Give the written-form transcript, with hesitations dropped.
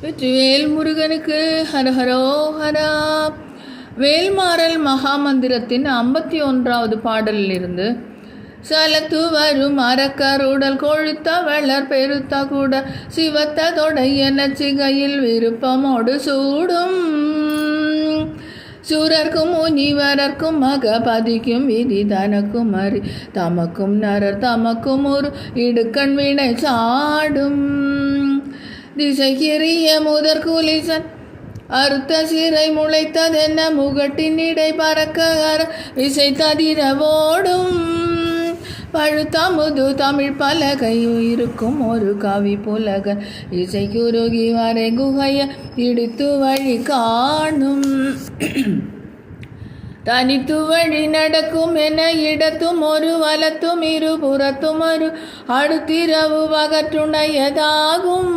வெற்றிவேல் முருகனுக்கு ஹரஹரோஹரா. வேல்மாறல் மகாமந்திரத்தின் 51வது பாடலிலிருந்து சலத்து வரும் அறக்கருடல் கொழுத்த வளர் பெருத்த கூட சிவத்த தொடைய நச்சிகையில் விருப்பமோடு சூடும் சூரர்க்கும் முனிவரர்க்கும் மகபதிக்கும் விதி தனக்கும் அறி தமக்கும் நரர் தமக்கும் ஒரு இடுக்கண் வினை சாடும் திசைக்கிரிய முதற் குலிசன் அறுத்த சிறை முளைத்ததென்ன முகட்டின் இடை பறக்க விசை ததிரவோடும் பழுத்தமுது தமிழ் பலகை இருக்கும் ஒரு கவி புலகன் இசை குருகி வரை குகைய இடித்து வழி காணும் தனித்து வழி நடக்கும் என இடத்தும் ஒரு வலத்தும் இருபுறத்தும் ஒரு அடுத்திரவு பகற்றுணையதாகும்